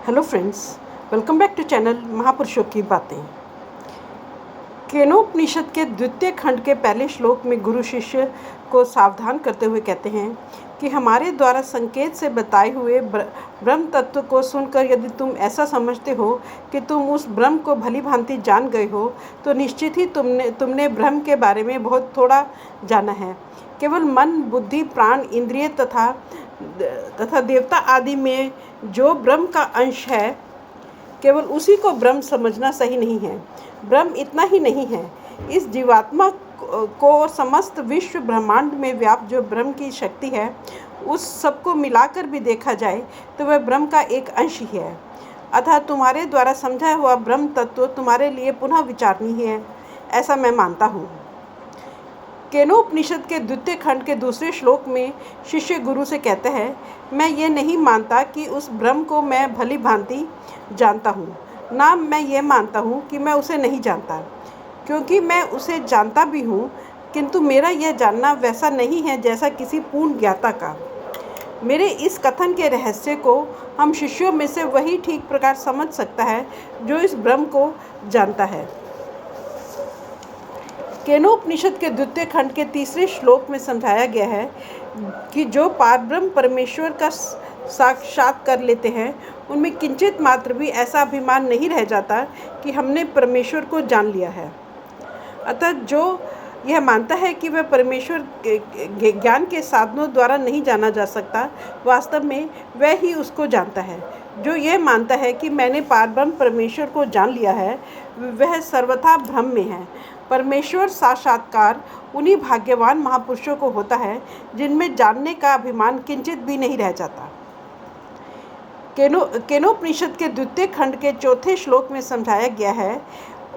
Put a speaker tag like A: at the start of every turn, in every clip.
A: Hello friends, welcome back to channel महापुरुषों की बातें। केनोपनिषद के द्वितीय खंड के पहले श्लोक में गुरु शिष्य को सावधान करते हुए कहते हैं कि हमारे द्वारा संकेत से बताए हुए ब्रह्म तत्व को सुनकर यदि तुम ऐसा समझते हो कि तुम उस ब्रह्म को भली भांति जान गए हो, तो निश्चित ही तुमने ब्रह्म के बारे में बहुत थोड़ा जाना है। केवल मन, बुद्धि, प्राण, इंद्रिय तथा देवता आदि में जो ब्रह्म का अंश है, केवल उसी को ब्रह्म समझना सही नहीं है। ब्रह्म इतना ही नहीं है, इस जीवात्मा को और समस्त विश्व ब्रह्मांड में व्याप्त जो ब्रह्म की शक्ति है, उस सबको मिलाकर भी देखा जाए तो वह ब्रह्म का एक अंश ही है। अतः तुम्हारे द्वारा समझा हुआ ब्रह्म तत्व तुम्हारे लिए पुनः विचारणीय है, ऐसा मैं मानता हूँ। केनोपनिषद के द्वितीय खंड के दूसरे श्लोक में शिष्य गुरु से कहते हैं, मैं ये नहीं मानता कि उस ब्रह्म को मैं भली भांति जानता हूँ, ना मैं ये मानता हूँ कि मैं उसे नहीं जानता, क्योंकि मैं उसे जानता भी हूँ, किंतु मेरा यह जानना वैसा नहीं है जैसा किसी पूर्ण ज्ञाता का। मेरे इस कथन के रहस्य को हम शिष्यों में से वही ठीक प्रकार समझ सकता है जो इस ब्रह्म को जानता है। केनोपनिषद के द्वितीय खंड के तीसरे श्लोक में समझाया गया है कि जो पारब्रह्म परमेश्वर का साक्षात कर लेते हैं, उनमें किंचित मात्र भी ऐसा अभिमान नहीं रह जाता कि हमने परमेश्वर को जान लिया है। अतः जो यह मानता है कि वह परमेश्वर ज्ञान के साधनों द्वारा नहीं जाना जा सकता, वास्तव में वह ही उसको जानता है। जो यह मानता है कि मैंने पारब्रह्म परमेश्वर को जान लिया है, वह सर्वथा भ्रम में है। परमेश्वर साक्षात्कार उन्हीं भाग्यवान महापुरुषों को होता है जिनमें जानने का अभिमान किंचित भी नहीं रह जाता। केनोपनिषद के द्वितीय खंड के चौथे श्लोक में समझाया गया है,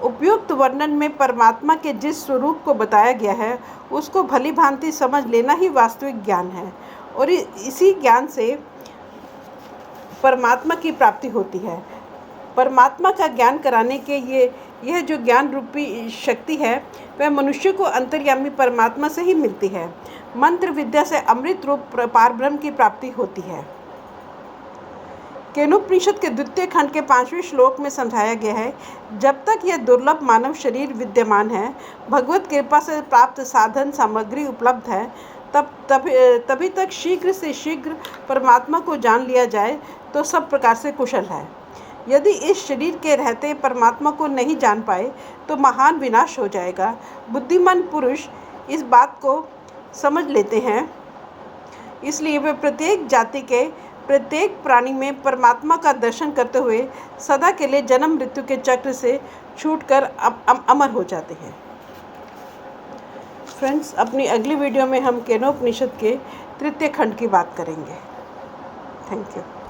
A: उपयुक्त वर्णन में परमात्मा के जिस स्वरूप को बताया गया है, उसको भली भांति समझ लेना ही वास्तविक ज्ञान है, और इसी ज्ञान से परमात्मा की प्राप्ति होती है। परमात्मा का ज्ञान कराने के यह जो ज्ञान रूपी शक्ति है, वह मनुष्य को अंतर्यामी परमात्मा से ही मिलती है। मंत्र विद्या से अमृत रूप पारब्रह्म की प्राप्ति होती है। केनोपनिषद के द्वितीय खंड के 5वें श्लोक में समझाया गया है, जब तक यह दुर्लभ मानव शरीर विद्यमान है, भगवत कृपा से प्राप्त साधन सामग्री उपलब्ध है, तभी तक शीघ्र से शीघ्र परमात्मा को जान लिया जाए तो सब प्रकार से कुशल है। यदि इस शरीर के रहते परमात्मा को नहीं जान पाए तो महान विनाश हो जाएगा। बुद्धिमान पुरुष इस बात को समझ लेते हैं, इसलिए वे प्रत्येक जाति के प्रत्येक प्राणी में परमात्मा का दर्शन करते हुए सदा के लिए जन्म मृत्यु के चक्र से छूटकर अमर हो जाते हैं। फ्रेंड्स, अपनी अगली वीडियो में हम केनोपनिषद के तृतीय खंड की बात करेंगे। Thank you.